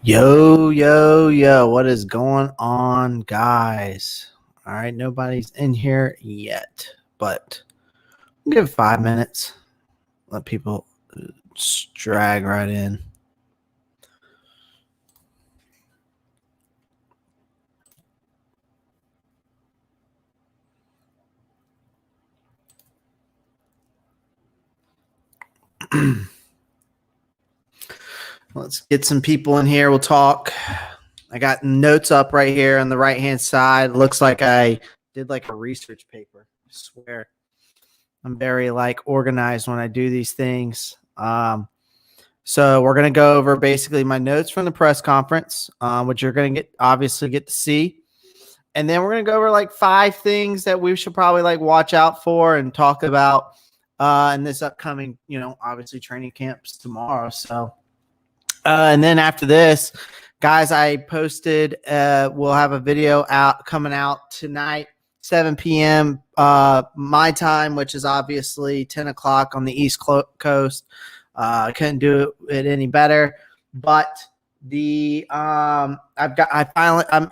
Yo, yo, yo, what is going on, guys? All right, nobody's in here yet, but we'll give it 5 minutes. Let people just drag right in. Let's get some people in here. We'll talk. I got notes up right here on the right-hand side. Looks like I did like a research paper. I swear. I'm very organized when I do these things. So we're going to go over basically my notes from the press conference, which you're going to obviously get to see. And then we're going to go over 5 things that we should probably watch out for and talk about in this upcoming, obviously training camps tomorrow. So, and then after this, guys, I posted, we'll have a video coming out tonight, 7 p.m. My time, which is obviously 10 o'clock on the East Coast. I couldn't do it any better, but I'm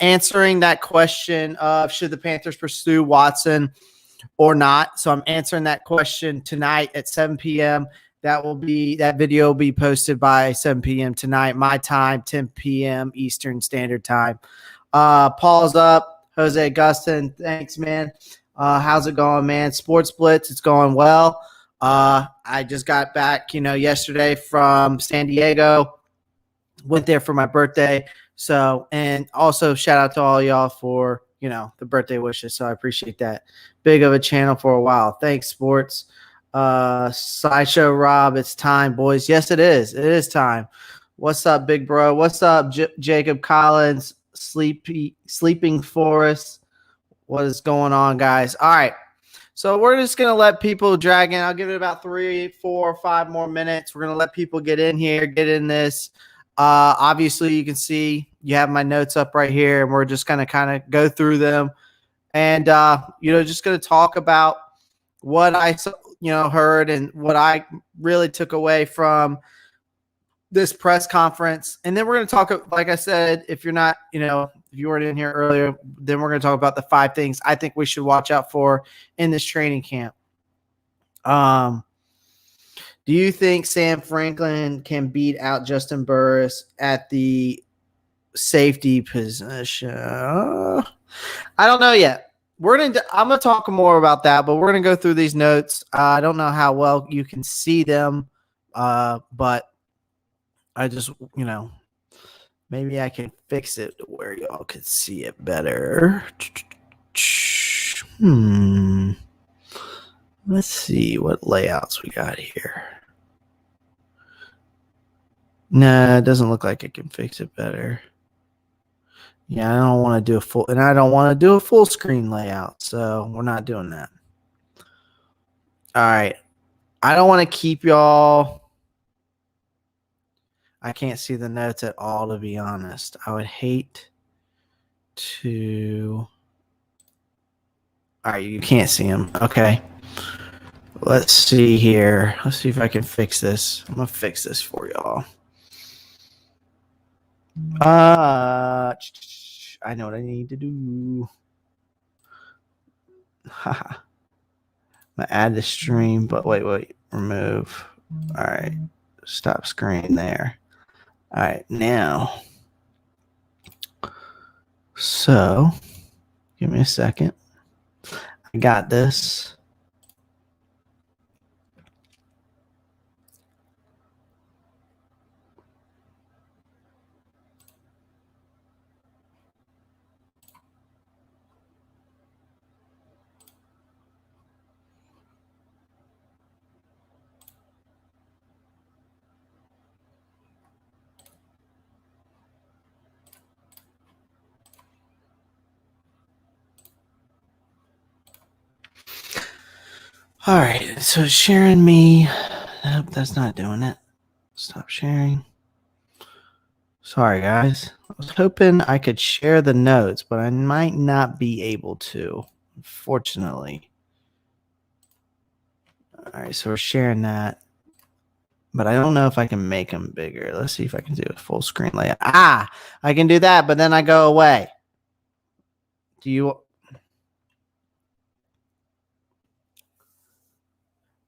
answering that question of should the Panthers pursue Watson or not. So I'm answering that question tonight at 7 p.m. That video will be posted by 7 p.m. tonight, my time, 10 p.m. Eastern Standard Time. Paul's up. Jose Augustin, thanks, man. How's it going, man? Sports Blitz, it's going well. I just got back, yesterday from San Diego. Went there for my birthday. So, and also shout out to all y'all for, the birthday wishes. So I appreciate that. Big of a channel for a while. Thanks, Sports. Sideshow Rob, it's time, boys. Yes, it is. It is time. What's up, big bro? What's up, Jacob Collins, Sleeping Forest? What is going on, guys? All right. So we're just going to let people drag in. I'll give it about 3, 4, 5 more minutes. We're going to let people get in here, get in this. Obviously, you can see you have my notes up right here, and we're just going to kind of go through them. And, just going to talk about what I, heard and what I really took away from this press conference. And then we're going to talk, like I said, if you're not, if you weren't in here earlier, then we're going to talk about the 5 things I think we should watch out for in this training camp. Do you think Sam Franklin can beat out Justin Burris at the safety position? I don't know yet. I'm going to talk more about that, but we're going to go through these notes. I don't know how well you can see them, but I just, maybe I can fix it where y'all can see it better. Let's see what layouts we got here. Nah, it doesn't look like it can fix it better. Yeah, I don't want to do a full screen layout, so we're not doing that. All right. I don't want to keep y'all. I can't see the notes at all, to be honest. I would hate to. All right, you can't see them. Okay. Let's see here. Let's see if I can fix this. I'm going to fix this for y'all. I know what I need to do. I'm going to add the stream, but wait. Remove. All right. Stop screen there. All right. Now. So, give me a second. I got this. All right, so sharing me. Nope, that's not doing it. Stop sharing. Sorry, guys. I was hoping I could share the notes, but I might not be able to, unfortunately. All right, so we're sharing that. but I don't know if I can make them bigger. Let's see if I can do a full screen layout. I can do that, but then I go away. Do you? All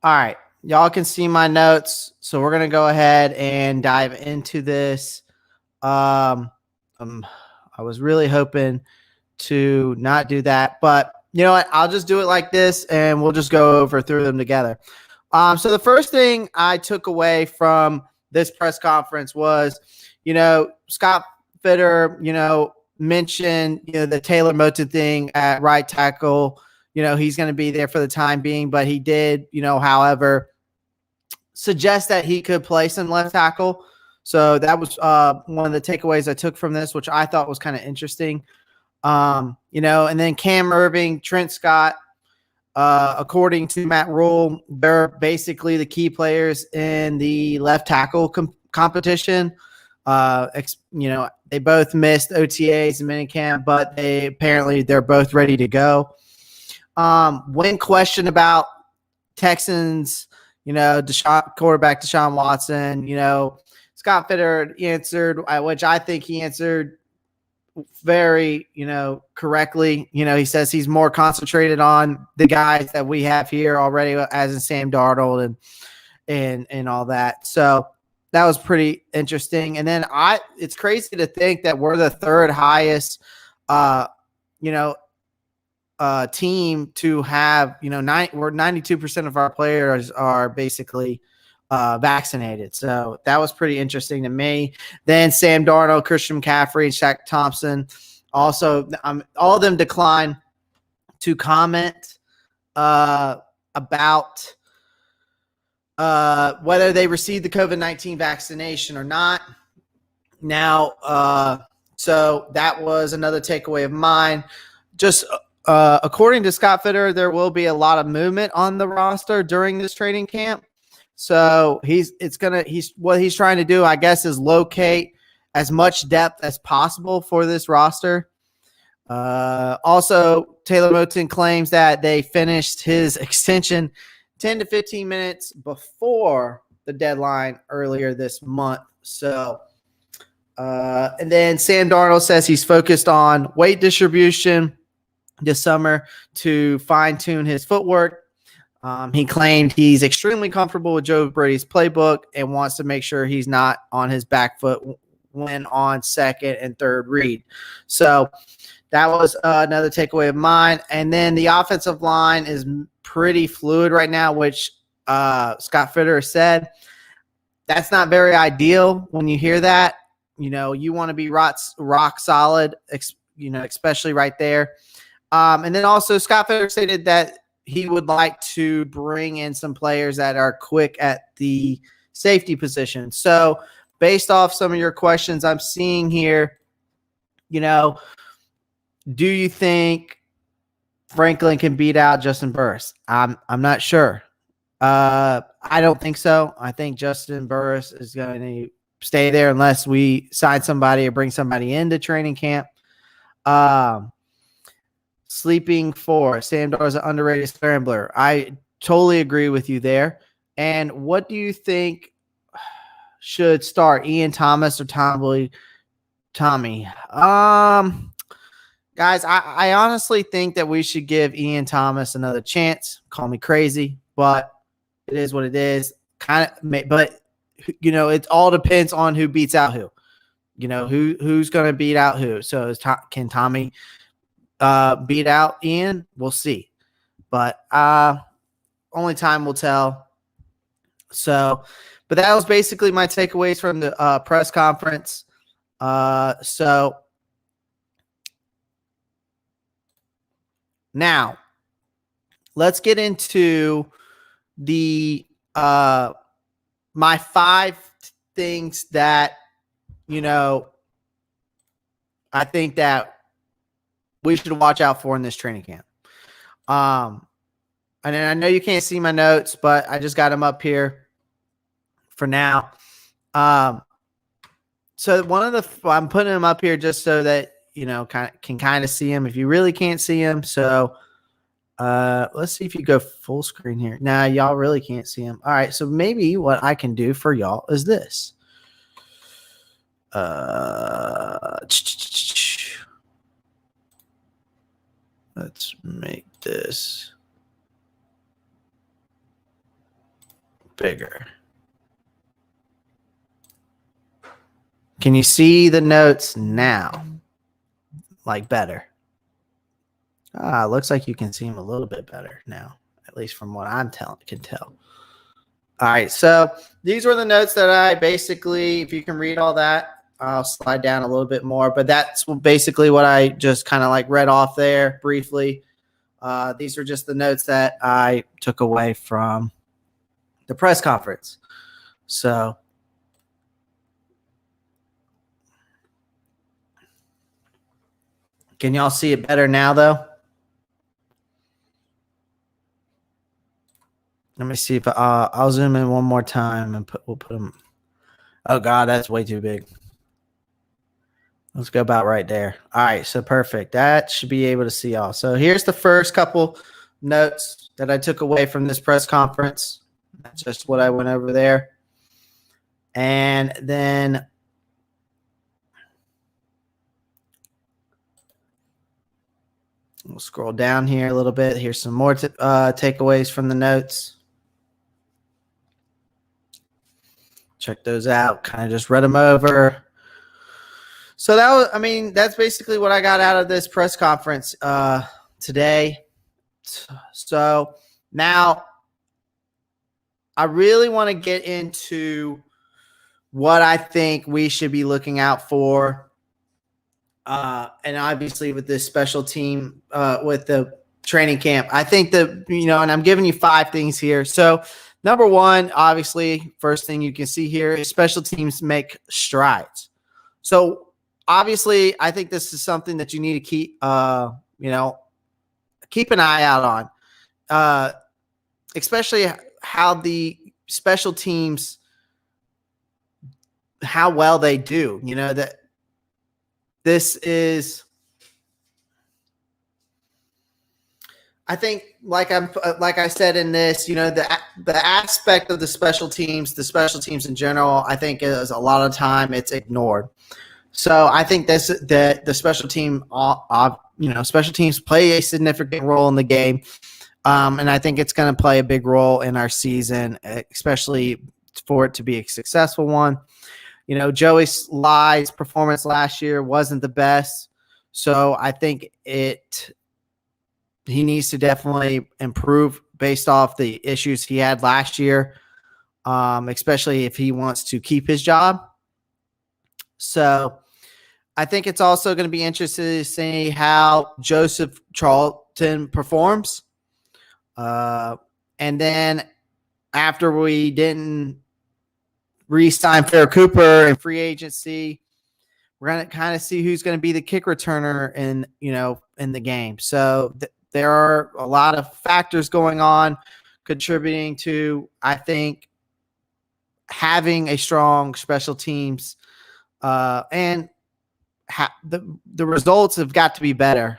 right. Y'all can see my notes. So we're going to go ahead and dive into this. I was really hoping to not do that, but you know what? I'll just do it like this and we'll just go over through them together. So the first thing I took away from this press conference was, Scott Fitterer, mentioned, the Taylor Moton thing at right tackle. He's going to be there for the time being, but he did, however, suggest that he could play some left tackle. So that was one of the takeaways I took from this, which I thought was kind of interesting. And then Cam Irving, Trent Scott, according to Matt Rhule, they're basically the key players in the left tackle competition. They both missed OTAs and minicamp, but they're both ready to go. When questioned about Texans, quarterback Deshaun Watson, Scott Fitterer answered, which I think he answered very, correctly. He says he's more concentrated on the guys that we have here already, as in Sam Darnold and all that. So that was pretty interesting. And then it's crazy to think that we're the third highest, team to have, we're 92% of our players are basically vaccinated. So that was pretty interesting to me. Then Sam Darnold, Christian McCaffrey, and Shaq Thompson. Also, all of them declined to comment about whether they received the COVID-19 vaccination or not. Now, so that was another takeaway of mine. Just according to Scott Fitterer, there will be a lot of movement on the roster during this training camp. So what he's trying to do, I guess, is locate as much depth as possible for this roster. Also, Taylor Moton claims that they finished his extension 10 to 15 minutes before the deadline earlier this month. So, and then Sam Darnold says he's focused on weight distribution this summer to fine-tune his footwork. He claimed he's extremely comfortable with Joe Brady's playbook and wants to make sure he's not on his back foot when on second and third read. So that was another takeaway of mine. And then the offensive line is pretty fluid right now, which Scott Fitterer said. That's not very ideal when you hear that. You want to be rock solid, especially right there. And then also Scott Fitterer stated that he would like to bring in some players that are quick at the safety position. So based off some of your questions I'm seeing here, do you think Franklin can beat out Justin Burris? I'm not sure. I don't think so. I think Justin Burris is going to stay there unless we sign somebody or bring somebody into training camp. Sleeping for Sam Darnold is an underrated scrambler. I totally agree with you there. And what do you think should start, Ian Thomas or Tommy? Guys, I honestly think that we should give Ian Thomas another chance. Call me crazy, but it is what it is. But it all depends on who beats out who. Who's going to beat out who. So can Tommy beat out Ian? We'll see, but only time will tell. So, but that was basically my takeaways from the press conference. So now let's get into the my 5 things that I think that we should watch out for in this training camp. And I know you can't see my notes, but I just got them up here for now. So I'm putting them up here just so that, can kind of see them if you really can't see them. So Let's see if you go full screen here. Nah, y'all really can't see him. All right, so maybe what I can do for y'all is this. Let's make this bigger. Can you see the notes now? Like better. Looks like you can see them a little bit better now, at least from what can tell. All right, so these were the notes that I basically, if you can read all that, I'll slide down a little bit more, but that's basically what I just kind of like read off there briefly. These are just the notes that I took away from the press conference. So can y'all see it better now, though? Let me see if I'll zoom in one more time and we'll put them. Oh God, that's way too big. Let's go about right there. All right, so perfect. That should be able to see all. So here's the first couple notes that I took away from this press conference. That's just what I went over there. And then we'll scroll down here a little bit. Here's some more takeaways from the notes. Check those out. Kind of just read them over. So that's basically what I got out of this press conference today. So now I really want to get into what I think we should be looking out for. And obviously with this special team, with the training camp, I think that, and I'm giving you 5 things here. So number 1, obviously, first thing you can see here is special teams make strides. So obviously, I think this is something that you need to keep an eye out on, especially how the special teams, how well they do. That this is, I think, like I said in this, the aspect of the special teams in general, I think is a lot of time it's ignored. So I think that the special team, special teams play a significant role in the game, and I think it's going to play a big role in our season, especially for it to be a successful one. Joey Sly's performance last year wasn't the best, so I think he needs to definitely improve based off the issues he had last year, especially if he wants to keep his job. So I think it's also going to be interesting to see how Joseph Charlton performs. And then after we didn't re-sign Fitterer Cooper in free agency, we're going to kind of see who's going to be the kick returner in the game. So there are a lot of factors going on contributing to, I think, having a strong special teams, and the results have got to be better.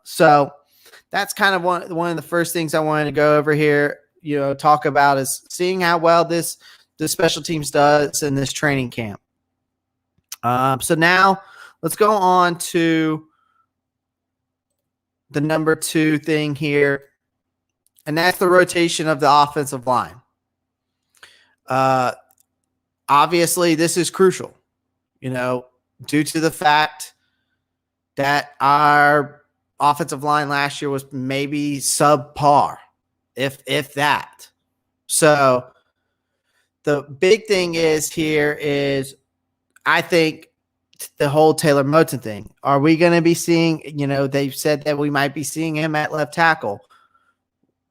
So that's kind of one of the first things I wanted to go over here, talk about, is seeing how well the special teams does in this training camp. So now let's go on to the number 2 thing here, and that's the rotation of the offensive line. Obviously, this is crucial, due to the fact that our offensive line last year was maybe subpar, if that. So the big thing is I think the whole Taylor Moton thing. Are we going to be seeing, they've said that we might be seeing him at left tackle.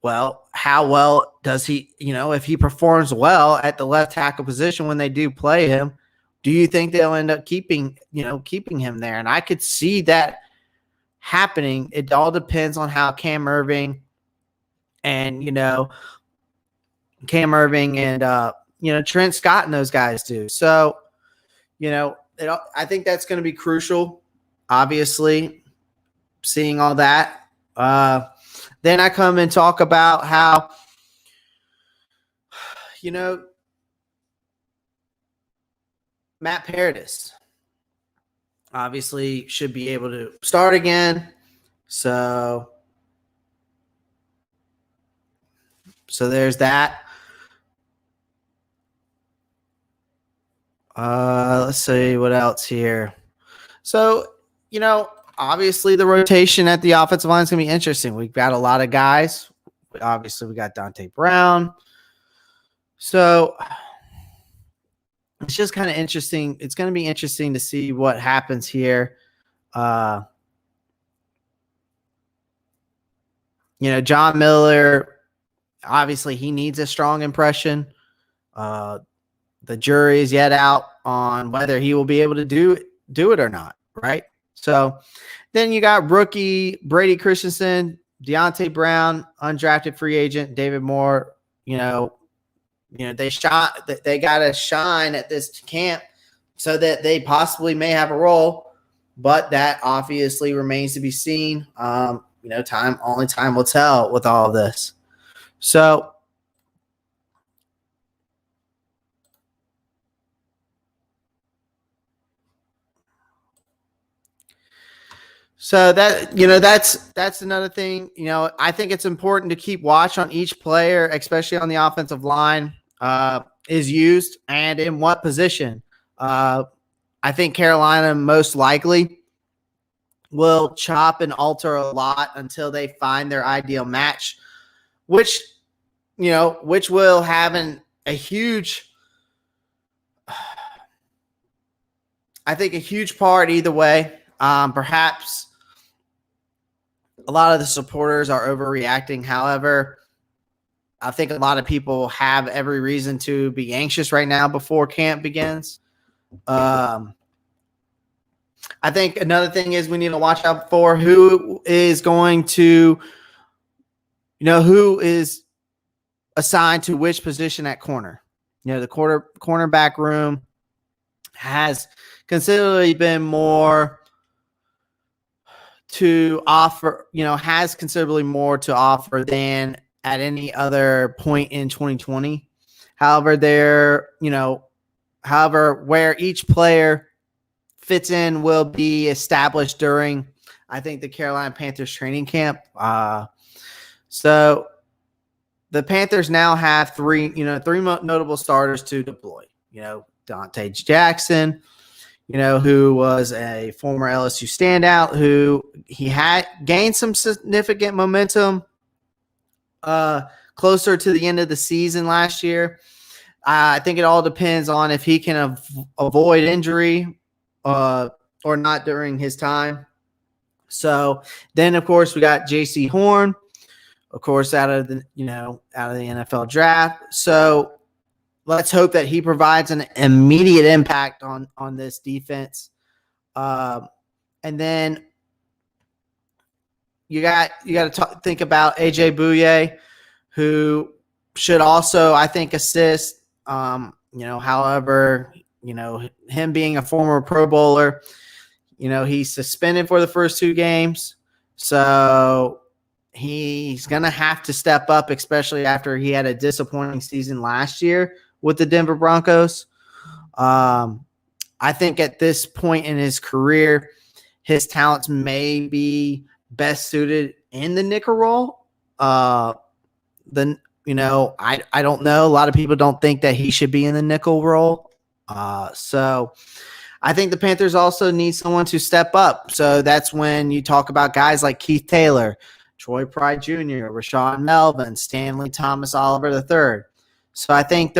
Well, how well does he, if he performs well at the left tackle position when they do play him, do you think they'll end up keeping him there? And I could see that happening. It all depends on how Cam Irving and Trent Scott and those guys do. So, I think that's going to be crucial, obviously, seeing all that. Then I come and talk about how, you know, Matt Paradis obviously should be able to start again. So there's that. Let's see what else here. So, obviously the rotation at the offensive line is going to be interesting. We've got a lot of guys. Obviously, we got Dante Brown. So it's just kind of interesting. It's going to be interesting to see what happens here. John Miller, obviously he needs a strong impression. The jury is yet out on whether he will be able to do it or not, right? So then you got rookie Brady Christensen, Deontay Brown, undrafted free agent David Moore. They got to shine at this camp so that they possibly may have a role, but that obviously remains to be seen. Time will tell with all of this. So that's another thing. I think it's important to keep watch on each player, especially on the offensive line, is used and in what position. I think Carolina most likely will chop and alter a lot until they find their ideal match, which will have a huge part either way. Perhaps a lot of the supporters are overreacting. However, I think a lot of people have every reason to be anxious right now before camp begins. I think another thing is we need to watch out for who is going to, who is assigned to which position at corner. The cornerback room has considerably been more to offer, has considerably more to offer than at any other point in 2020. However, where each player fits in will be established during, I think, the Carolina Panthers training camp. So the Panthers now have three notable starters to deploy. Dante Jackson, who was a former LSU standout, who he had gained some significant momentum closer to the end of the season last year. I think it all depends on if he can avoid injury or not during his time. So then, of course, we got J.C. Horn, of course, out of the NFL draft. So let's hope that he provides an immediate impact on this defense. And then you got to think about AJ Bouye, who should also, I think, assist. However, him being a former Pro Bowler, he's suspended for the first 2 games. So he's going to have to step up, especially after he had a disappointing season last year with the Denver Broncos. I think at this point in his career, his talents may be best suited in the nickel role. I don't know. A lot of people don't think that he should be in the nickel role. So I think the Panthers also need someone to step up. So that's when you talk about guys like Keith Taylor, Troy Pride Jr., Rashawn Melvin, Stanley Thomas Oliver III. So I think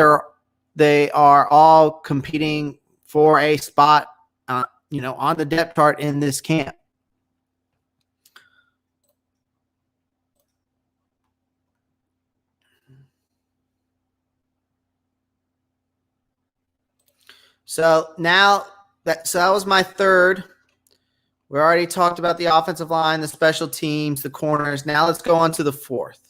they are all competing for a spot, on the depth chart in this camp. So now that was my third. We already talked about the offensive line, the special teams, the corners. Now let's go on to the fourth.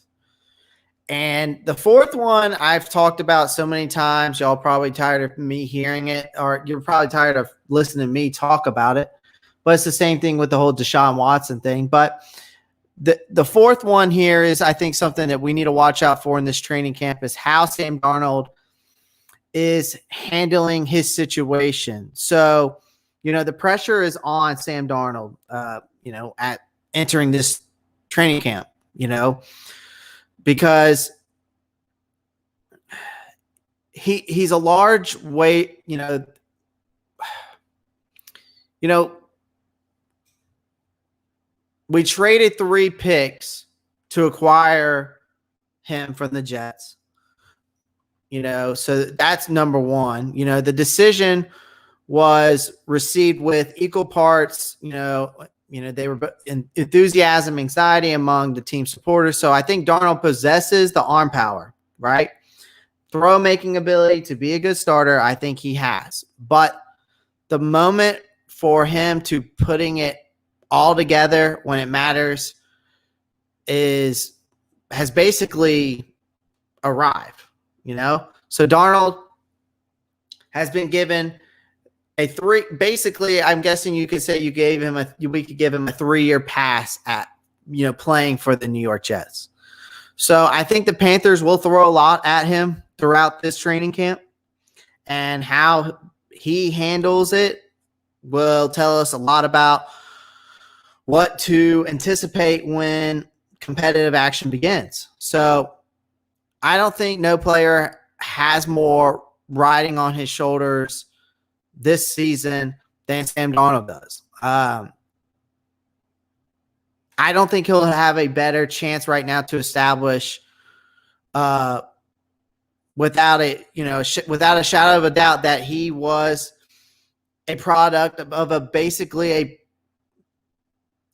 And the fourth one I've talked about so many times, y'all probably tired of me hearing it, or you're probably tired of listening to me talk about it. But it's the same thing with the whole Deshaun Watson thing. But The fourth one here is, I think, something that we need to watch out for in this training camp is how Sam Darnold is handling his situation. So, the pressure is on Sam Darnold, at entering this training camp, because he's a large weight, we traded 3 picks to acquire him from the Jets. So that's number one. The decision was received with equal parts, they were enthusiasm, anxiety among the team supporters. So I think Darnold possesses the arm power, right? Throw making ability to be a good starter. I think he has, but the moment for him to putting it all together when it matters has basically arrived. So Darnold has been given a 3. Basically, I'm guessing you could say we could give him a 3-year pass at, playing for the New York Jets. So I think the Panthers will throw a lot at him throughout this training camp, and how he handles it will tell us a lot about what to anticipate when competitive action begins. So I don't think no player has more riding on his shoulders this season than Sam Darnold does. I don't think he'll have a better chance right now to establish, without a shadow of a doubt, that he was a product of basically a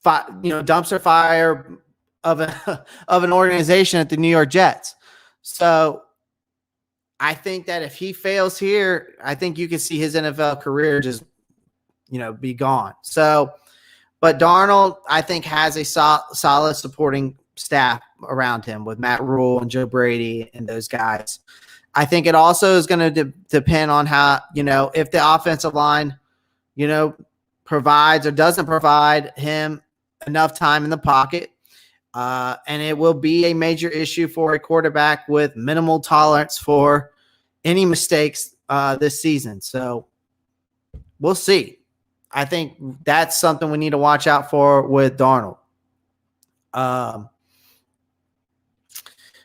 dumpster fire of an organization at the New York Jets. So I think that if he fails here, I think you can see his NFL career just, be gone. So, but Darnold, I think, has a solid supporting staff around him with Matt Rhule and Joe Brady and those guys. I think it also is going to depend on how, if the offensive line, provides or doesn't provide him enough time in the pocket. And it will be a major issue for a quarterback with minimal tolerance for any mistakes this season. So we'll see. I think that's something we need to watch out for with Darnold.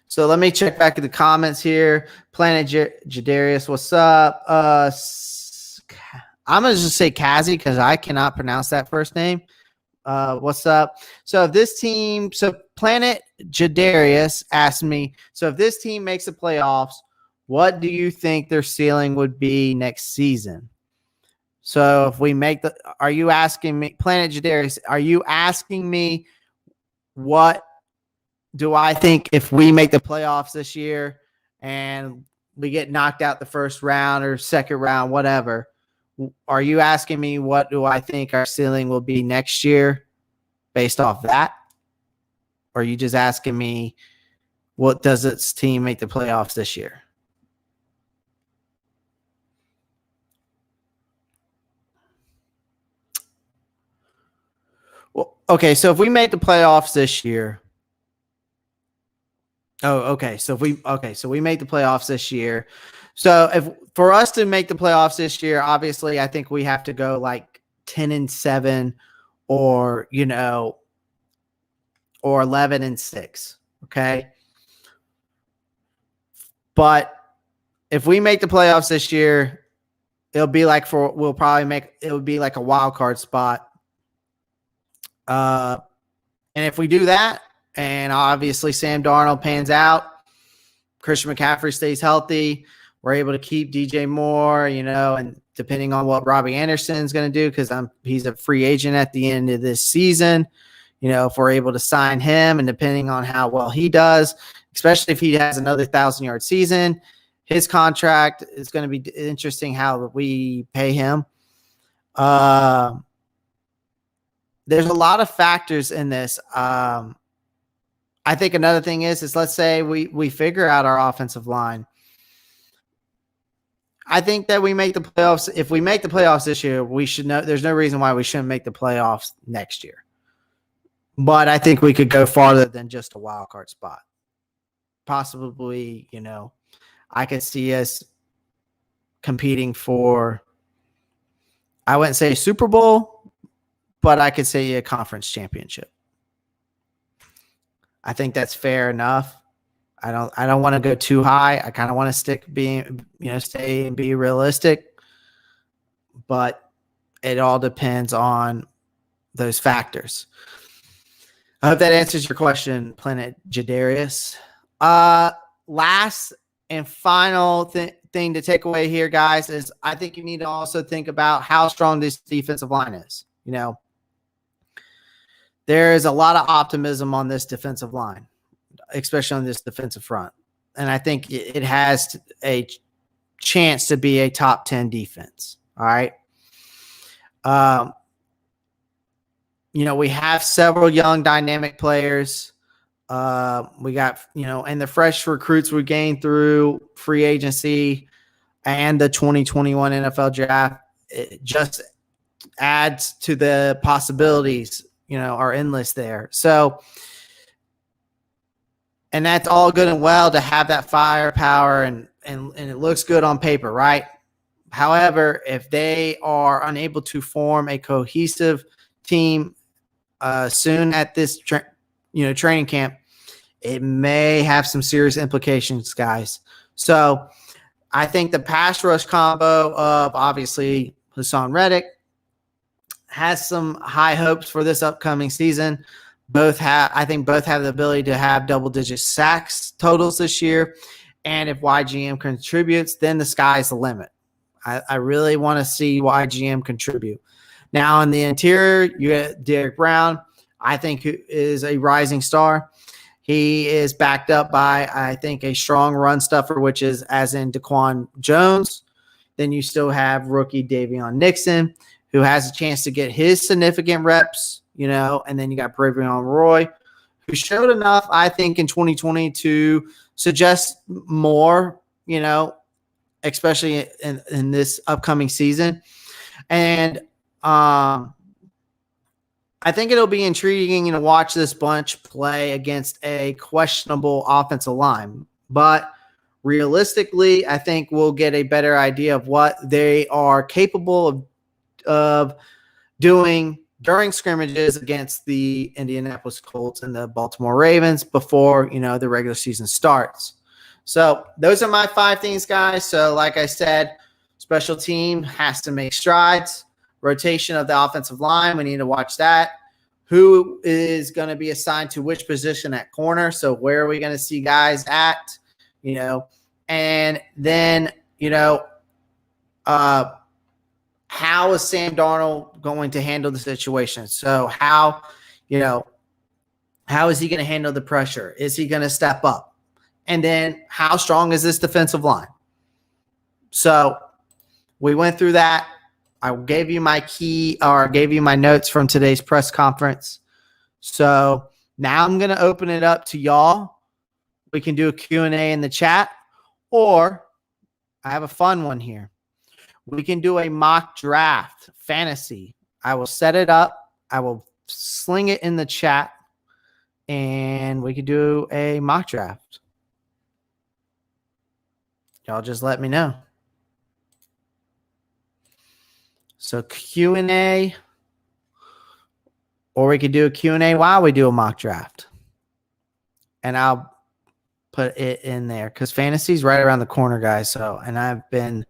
So let me check back at the comments here. Planet Jadarius, what's up? I'm going to just say Kazi because I cannot pronounce that first name. What's up? So Planet Jadarius asked me, so if this team makes the playoffs, what do you think their ceiling would be next season? So if we make are you asking me, Planet Jadarius, are you asking me what do I think if we make the playoffs this year and we get knocked out the first round or second round, whatever? Are you asking me what do I think our ceiling will be next year based off that? Or are you just asking me what does its team make the playoffs this year? Well, okay, so if we make the playoffs this year. Oh, okay. So we make the playoffs this year. So if for us to make the playoffs this year, obviously I think we have to go like 10-7 or, or 11-6. Okay. But if we make the playoffs this year, it'll be like it would be like a wild card spot. And if we do that, and obviously Sam Darnold pans out, Christian McCaffrey stays healthy, we're able to keep DJ Moore, and depending on what Robbie Anderson's going to do, because he's a free agent at the end of this season, if we're able to sign him, and depending on how well he does, especially if he has another 1,000-yard season, his contract is going to be interesting how we pay him. There's a lot of factors in this. I think another thing is let's say we figure out our offensive line. I think that we make the playoffs. If we make the playoffs this year, we should know there's no reason why we shouldn't make the playoffs next year. but I think we could go farther than just a wild card spot. Possibly, I could see us competing for, I wouldn't say a Super Bowl, but I could say a conference championship. I think that's fair enough. I don't want to go too high. I kind of want to stay and be realistic, but it all depends on those factors. I hope that answers your question, Planet Jadarius. Last and final thing to take away here, guys, is I think you need to also think about how strong this defensive line is. There is a lot of optimism on this defensive line, especially on this defensive front. And I think it has a chance to be a top 10 defense. All right. We have several young dynamic players. We got, and the fresh recruits we gained through free agency and the 2021 NFL draft. It just adds to the possibilities, are endless there. So, and that's all good and well to have that firepower and it looks good on paper, right? However, if they are unable to form a cohesive team soon at this training camp, it may have some serious implications, guys. So I think the pass rush combo of obviously Hassan Reddick has some high hopes for this upcoming season. I think both have the ability to have double-digit sacks totals this year. And if YGM contributes, then the sky's the limit. I really want to see YGM contribute. Now, in the interior, you got Derek Brown, I think, who is a rising star. He is backed up by, I think, a strong run stuffer, which is as in Daquan Jones. Then you still have rookie Davion Nixon, who has a chance to get his significant reps, and then you got Bravion Roy, who showed enough, I think, in 2020 to suggest more, especially in this upcoming season. And I think it'll be intriguing to watch this bunch play against a questionable offensive line. But realistically, I think we'll get a better idea of what they are capable of doing during scrimmages against the Indianapolis Colts and the Baltimore Ravens before, the regular season starts. So those are my 5 things, guys. So like I said, special team has to make strides. Rotation of the offensive line, we need to watch that. Who is going to be assigned to which position at corner? So where are we going to see guys at? And then, how is Sam Darnold going to handle the situation? So how is he going to handle the pressure? Is he going to step up? And then how strong is this defensive line? So we went through that. I gave you my notes from today's press conference. So now I'm going to open it up to y'all. We can do a Q&A in the chat, or I have a fun one here. We can do a mock draft fantasy. I will set it up. I will sling it in the chat, and we could do a mock draft. Y'all just let me know. So Q&A, or we could do a Q&A while we do a mock draft. And I'll put it in there because fantasy's right around the corner, guys. So, and I've been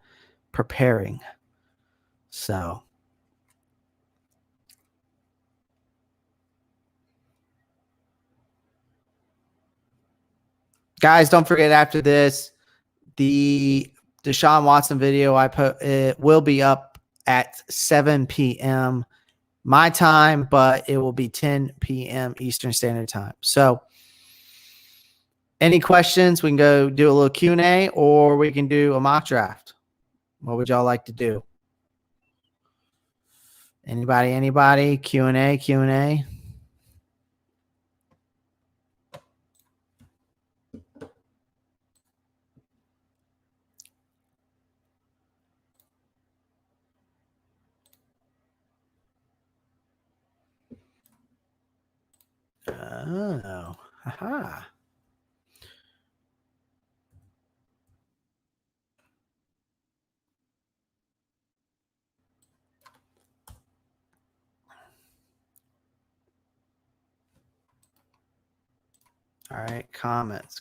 preparing. So guys, don't forget, after this, the Deshaun Watson video it will be up at 7 p.m. my time, but it will be 10 p.m. Eastern Standard Time. So any questions, we can go do a little Q&A, or we can do a mock draft. What would y'all like to do? Anybody? Q&A? Oh, haha. All right, comments.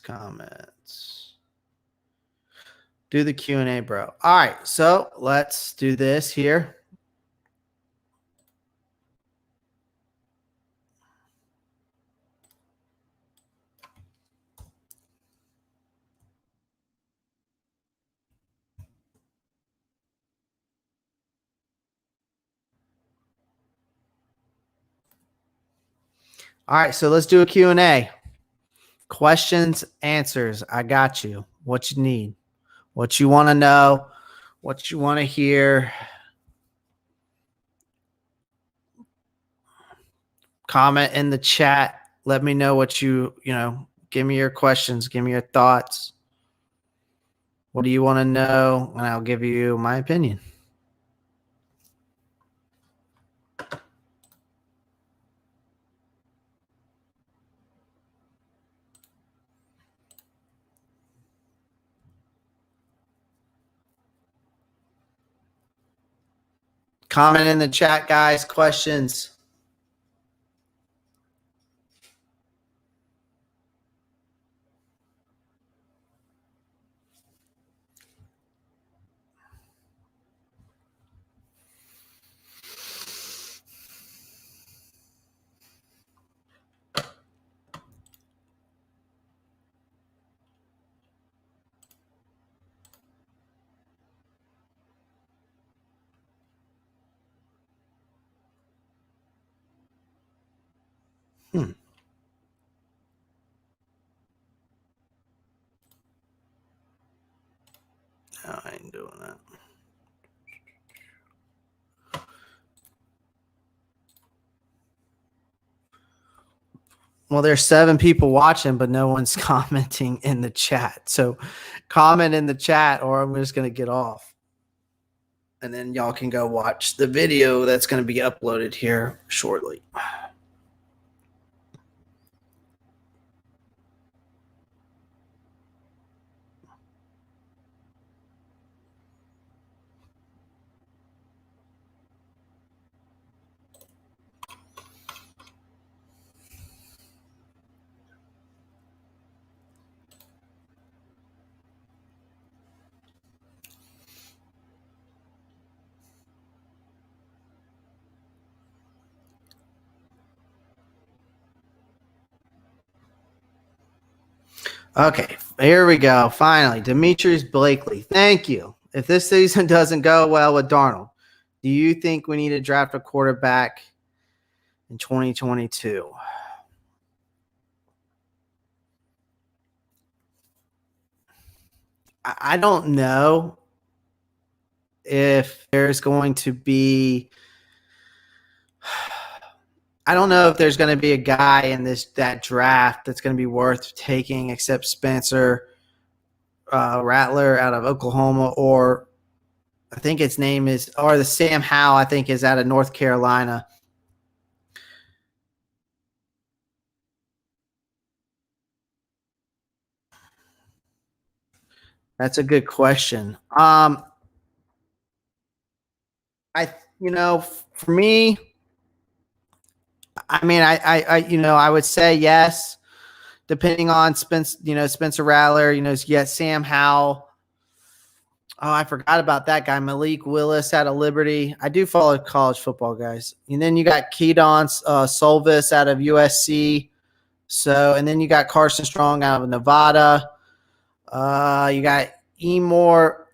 Do the Q&A, bro. All right, so let's do this here. All right, so let's do a Q&A. Questions, answers. I got you. What you need, what you want to know, what you want to hear. Comment in the chat. Let me know what give me your questions. Give me your thoughts. What do you want to know? And I'll give you my opinion. Comment in the chat, guys. Questions. No, I ain't doing that. Well, there's 7 people watching, but no one's commenting in the chat. So comment in the chat or I'm just going to get off. And then y'all can go watch the video that's going to be uploaded here shortly. Okay, here we go. Finally, Demetrius Blakely. Thank you. If this season doesn't go well with Darnold, do you think we need to draft a quarterback in 2022? I don't know if there's going to be I don't know if there's going to be a guy in that draft that's going to be worth taking except Spencer Rattler out of Oklahoma, or I think its name is, or the Sam Howell, I think, is out of North Carolina. That's a good question. For me, I mean, I would say yes, depending on Spencer Rattler, you get Sam Howell. Oh, I forgot about that guy, Malik Willis out of Liberty. I do follow college football, guys. And then you got Keaton Solvis out of USC. So, and then you got Carson Strong out of Nevada. You got Emor,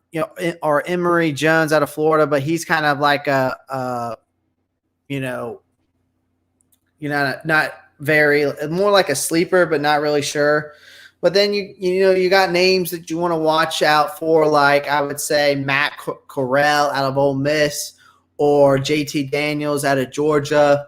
or Emory Jones out of Florida, but he's kind of like not very, more like a sleeper, but not really sure. But then you got names that you want to watch out for, like I would say Matt Corral out of Ole Miss or JT Daniels out of Georgia.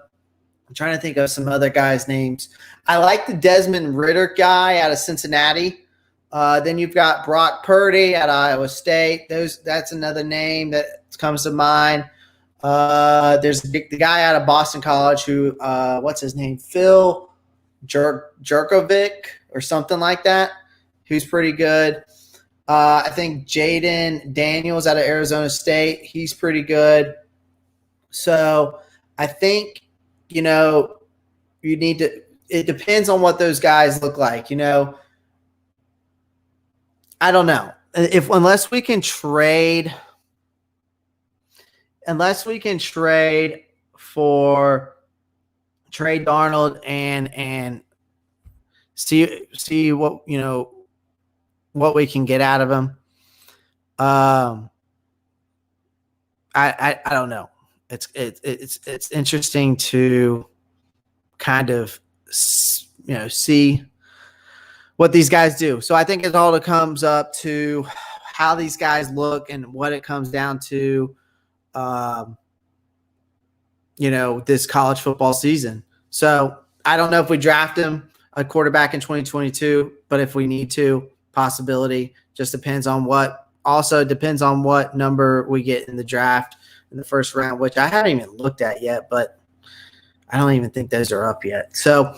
I'm trying to think of some other guys' names. I like the Desmond Ridder guy out of Cincinnati. Then you've got Brock Purdy at Iowa State. That's another name that comes to mind. There's the guy out of Boston College who, what's his name? Phil. Jerkovic or something like that, who's pretty good. I think Jaden Daniels out of Arizona State, he's pretty good. So I think, you need to – it depends on what those guys look like, I don't know. Unless we can trade for Trey Darnold and see what we can get out of him. I don't know. It's interesting to kind of see what these guys do. So I think it all comes up to how these guys look and what it comes down to, this college football season. So I don't know if we draft him a quarterback in 2022, but if we need to, possibility. Just depends on what number we get in the draft in the first round, which I haven't even looked at yet, but I don't even think those are up yet. So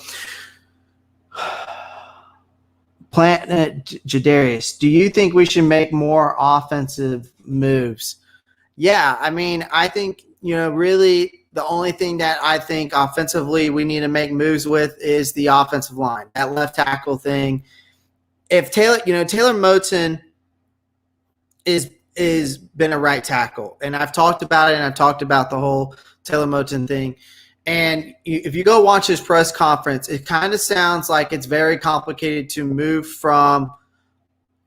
Planet Jadarius, do you think we should make more offensive moves? Yeah, I mean, I think, really the only thing that I think offensively we need to make moves with is the offensive line, that left tackle thing. If Taylor Moton is been a right tackle, and I've talked about it, and I've talked about the whole Taylor Moton thing. And if you go watch his press conference, it kind of sounds like it's very complicated to move from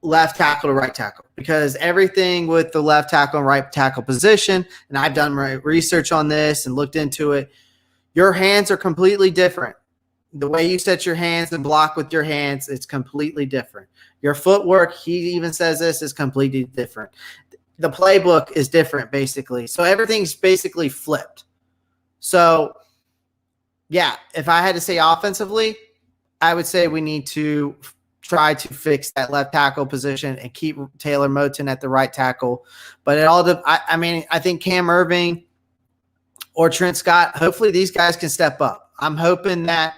left tackle to right tackle, because everything with the left tackle and right tackle position, and I've done research on this and looked into it, your hands are completely different. The way you set your hands and block with your hands, it's completely different. Your footwork, he even says this, is completely different. The playbook is different, basically. So everything's basically flipped. So, yeah, if I had to say offensively, I would say we need to try to fix that left tackle position and keep Taylor Moton at the right tackle. But I think Cam Irving or Trent Scott, hopefully these guys can step up. I'm hoping that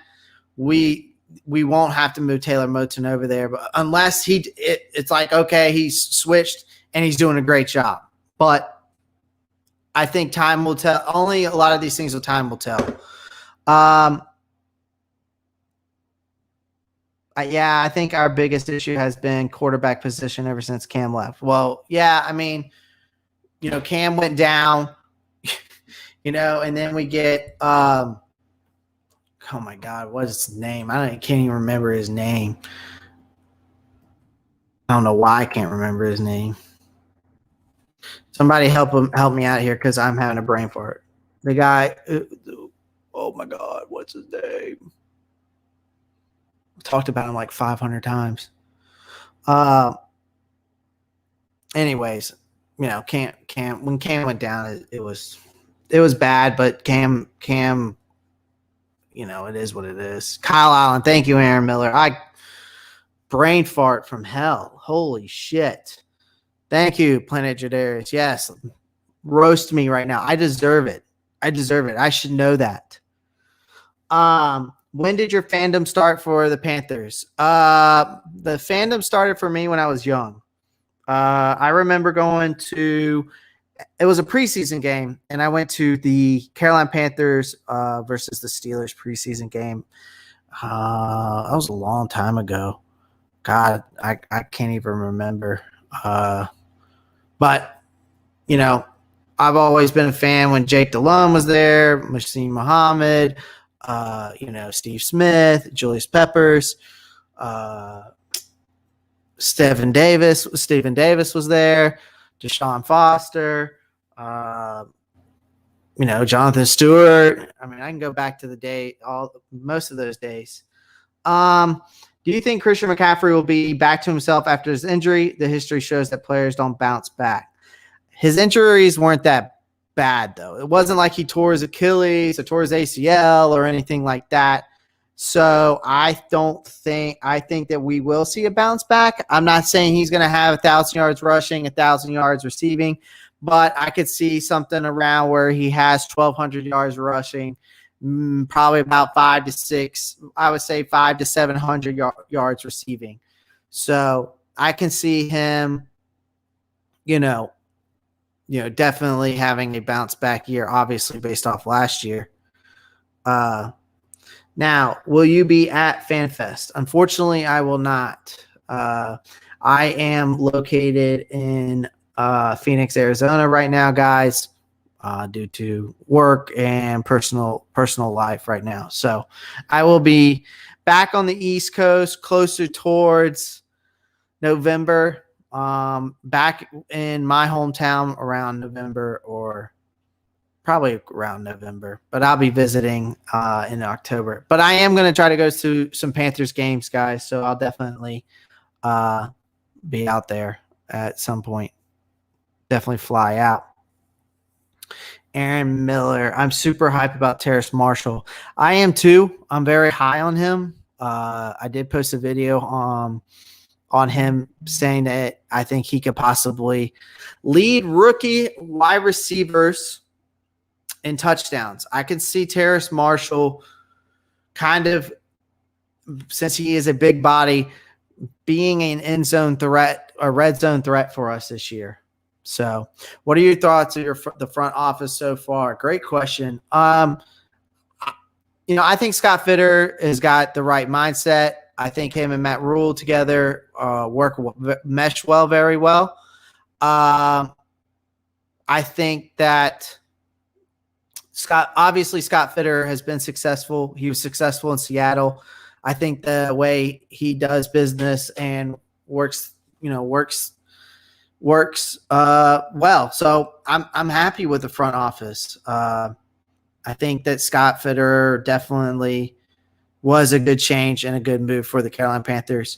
we won't have to move Taylor Moton over there, but unless it's like, okay, he's switched and he's doing a great job. But I think time will tell. Only a lot of these things time will tell. I think our biggest issue has been quarterback position ever since Cam left. Well, yeah, I mean, Cam went down, and then we get oh my God, what is his name? I can't even remember his name. I don't know why I can't remember his name. Somebody help me out here, because I'm having a brain fart. The guy, oh my God, what's his name? Talked about him like 500 times. Anyways, Cam when Cam went down, it was bad, but Cam, it is what it is. Kyle Allen, thank you, Aaron Miller. Brain fart from hell. Holy shit. Thank you, Planet Jadarius. Yes, roast me right now. I deserve it. I should know that. When did your fandom start for the Panthers? The fandom started for me when I was young. I remember going to – it was a preseason game, and I went to the Carolina Panthers versus the Steelers preseason game. That was a long time ago. God, I can't even remember. But, I've always been a fan when Jake Delhomme was there, Machine Muhammad – Steve Smith, Julius Peppers, Stephen Davis was there, Deshaun Foster, Jonathan Stewart. I mean, I can go back to most of those days. Do you think Christian McCaffrey will be back to himself after his injury? The history shows that players don't bounce back. His injuries weren't that bad, though. It wasn't like he tore his Achilles or tore his ACL or anything like that. So I think that we will see a bounce back. I'm not saying he's going to have 1,000 yards rushing, 1,000 yards receiving, but I could see something around where he has 1,200 yards rushing, probably about 5 to 6. I would say 5 to 700 yards receiving. So I can see him, definitely having a bounce back year, obviously based off last year. Now, will you be at FanFest? Unfortunately, I will not. I am located in Phoenix, Arizona right now, guys, due to work and personal life right now. So I will be back on the East Coast closer towards November, back in my hometown around November, or probably around November, but I'll be visiting in October. But I am going to try to go to some Panthers games, guys. So I'll definitely be out there at some point. Definitely fly out. Aaron Miller. I'm super hyped about Terrace Marshall. I am too. I'm very high on him. I did post a video on him saying that I think he could possibly lead rookie wide receivers in touchdowns. I can see Terrace Marshall kind of, since he is a big body, being an end zone threat, a red zone threat for us this year. So what are your thoughts of the front office so far? Great question. I think Scott Fitterer has got the right mindset. I think him and Matt Rhule together mesh well, very well. I think that Scott Fitterer has been successful. He was successful in Seattle. I think the way he does business and works well. So I'm happy with the front office. I think that Scott Fitterer definitely was a good change and a good move for the Carolina Panthers.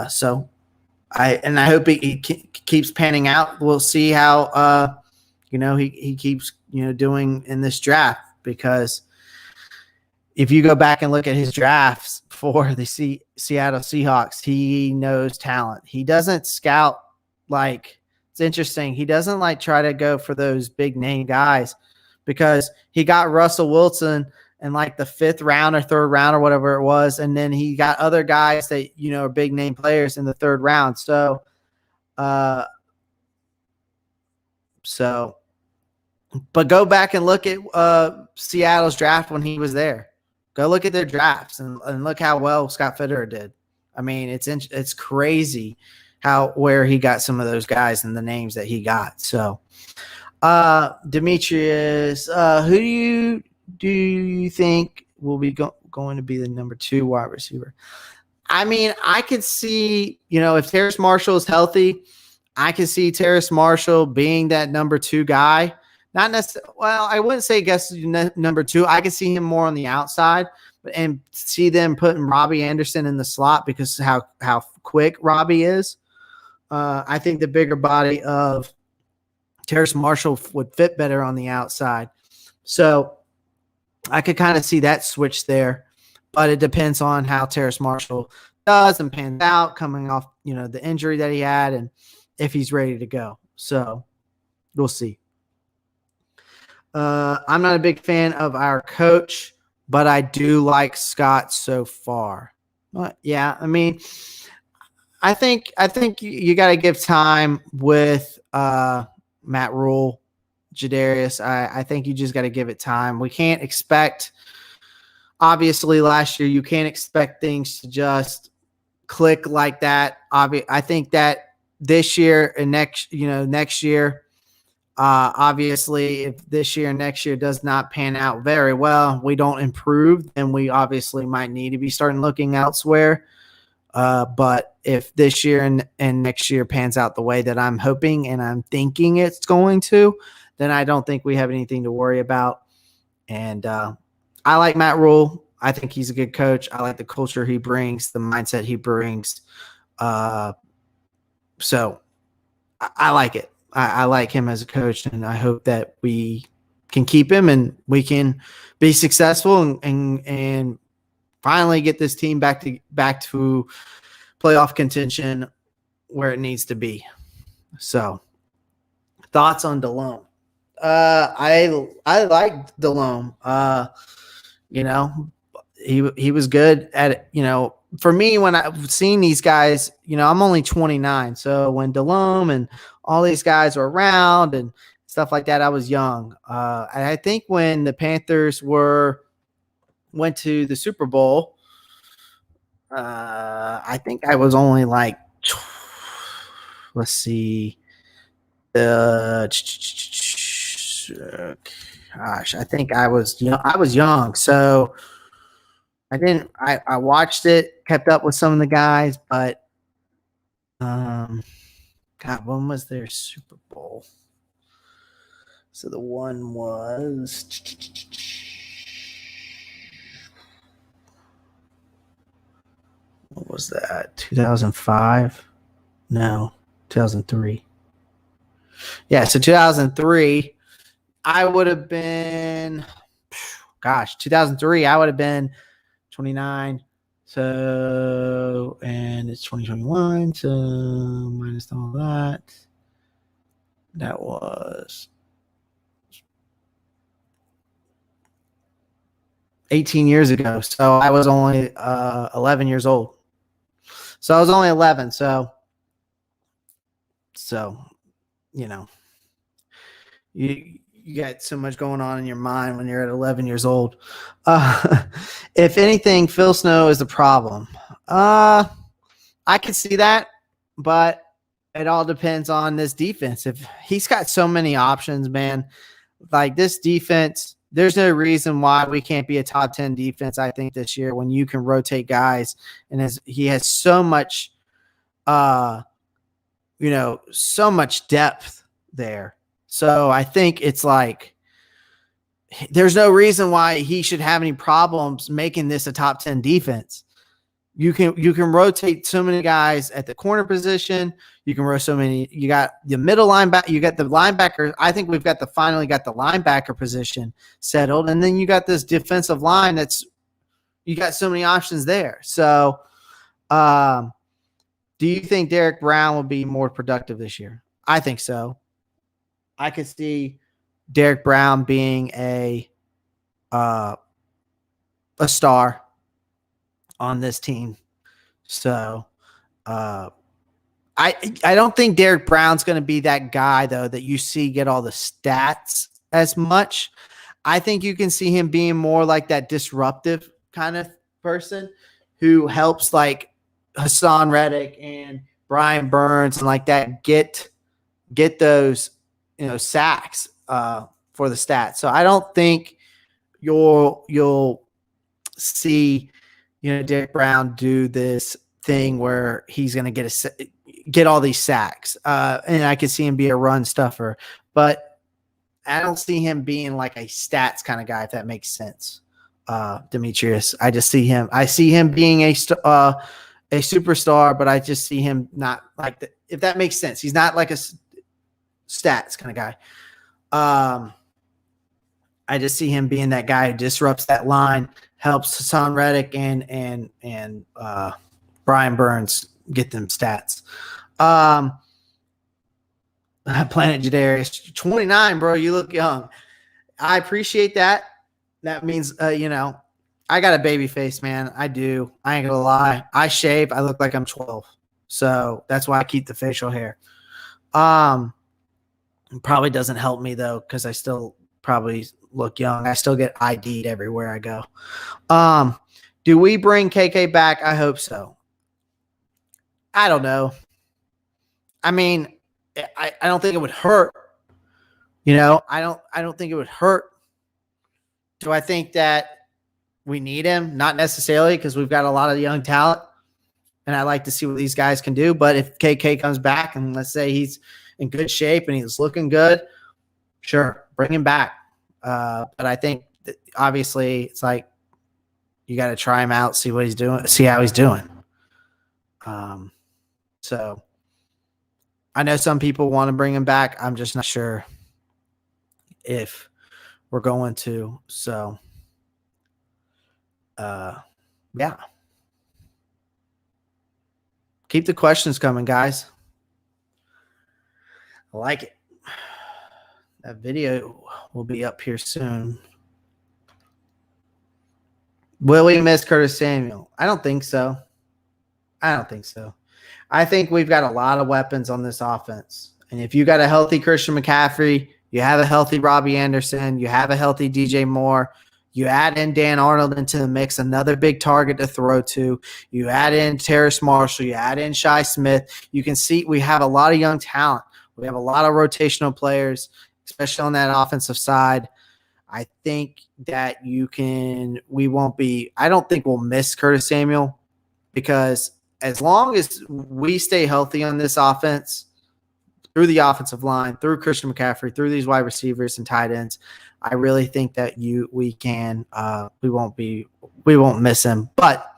So I hope he keeps panning out. We'll see how he keeps doing in this draft, because if you go back and look at his drafts for the Seattle Seahawks, he knows talent. He doesn't scout it's interesting. He doesn't try to go for those big name guys, because he got Russell Wilson in the 5th round or 3rd round or whatever it was. And then he got other guys that, are big name players in the 3rd round. So, but go back and look at Seattle's draft when he was there. Go look at their drafts and look how well Scott Fitterer did. I mean, it's crazy where he got some of those guys and the names that he got. So, Demetrius, who do you think will be going to be the number 2 wide receiver? I mean, I could see, if Terrace Marshall is healthy, I could see Terrace Marshall being that number 2 guy. Not necessarily. Well, I wouldn't say number 2. I could see him more on the outside, and see them putting Robbie Anderson in the slot because of how quick Robbie is. I think the bigger body of Terrace Marshall would fit better on the outside. So I could kind of see that switch there, but it depends on how Terrace Marshall does and pans out coming off, the injury that he had and if he's ready to go. So we'll see. I'm not a big fan of our coach, but I do like Scott so far. But yeah, I mean, I think you got to give time with Matt Rhule, Jadarius. I think you just got to give it time. We can't expect, obviously last year, you can't expect things to just click like that. I think that this year and next year, obviously if this year and next year does not pan out very well, we don't improve, then we obviously might need to be starting looking elsewhere. But if this year and next year pans out the way that I'm hoping and I'm thinking it's going to, then I don't think we have anything to worry about. And I like Matt Rhule. I think he's a good coach. I like the culture he brings, the mindset he brings. So I like it. I like him as a coach, and I hope that we can keep him and we can be successful and finally get this team back to playoff contention where it needs to be. So, thoughts on Delhomme? I like Delhomme. You know, he was good at it. You know, for me, when I've seen these guys, you know, I'm only 29. So when Delhomme and all these guys were around and stuff like that, I was young. And I think when the Panthers went to the Super Bowl, I think I was only like, let's see, uh, gosh, I think I was young. I was young, so I didn't. I watched it, kept up with some of the guys, but God, when was their Super Bowl? So the one was what was that? 2005? No, 2003. Yeah, so 2003. I would have been, gosh, 2003. I would have been 29. So, and it's 2021. So, minus all that. That was 18 years ago. So, I was only 11 years old. So, I was only 11. So, you know, you got so much going on in your mind when you're at 11 years old. Uh, if anything, Phil Snow is the problem. I could see that, but it all depends on this defense. If he's got so many options, man, like this defense, there's no reason why we can't be a top 10 defense, I think, this year when you can rotate guys and he has so much so much depth there. So I think it's like there's no reason why he should have any problems making this a top 10 defense. You can rotate so many guys at the corner position. You can rotate so many. You got the middle linebacker. You got the linebacker. I think we've finally got the linebacker position settled, and then you got this defensive line. You got so many options there. So, do you think Derek Brown will be more productive this year? I think so. I could see Derek Brown being a star on this team. So I don't think Derek Brown's going to be that guy though that you see get all the stats as much. I think you can see him being more like that disruptive kind of person who helps like Hassan Reddick and Brian Burns and like that get those sacks for the stats. So I don't think you'll see Derek Brown do this thing where he's going to get all these sacks, and I could see him be a run stuffer, but I don't see him being like a stats kind of guy, if that makes sense. Demetrius, I see him being a superstar, but I just see him not like that, if that makes sense. He's not like a stats kind of guy. I just see him being that guy who disrupts that line, helps Hassan Reddick and Brian Burns get them stats. Planet Jadarius, 29, bro. You look young. I appreciate that. That means, I got a baby face, man. I do. I ain't gonna lie. I shave. I look like I'm 12. So that's why I keep the facial hair. Probably doesn't help me though, because I still probably look young. I still get ID'd everywhere I go. Do we bring KK back? I hope so. I don't know. I mean, I don't think it would hurt. I don't think it would hurt. Do I think that we need him? Not necessarily, because we've got a lot of young talent, and I like to see what these guys can do. But if KK comes back and let's say he's in good shape and he's looking good, sure, bring him back. But I think that obviously it's like you got to try him out, see what he's doing, see how he's doing. So I know some people want to bring him back. I'm just not sure if we're going to. So, yeah. Keep the questions coming, guys. I like it. That video will be up here soon. Will we miss Curtis Samuel? I don't think so. I think we've got a lot of weapons on this offense. And if you got a healthy Christian McCaffrey, you have a healthy Robbie Anderson, you have a healthy DJ Moore, you add in Dan Arnold into the mix, another big target to throw to. You add in Terrace Marshall, you add in Shi Smith. You can see we have a lot of young talent. We have a lot of rotational players, especially on that offensive side. I think that I don't think we'll miss Curtis Samuel, because as long as we stay healthy on this offense, through the offensive line, through Christian McCaffrey, through these wide receivers and tight ends, I really think that we won't miss him. But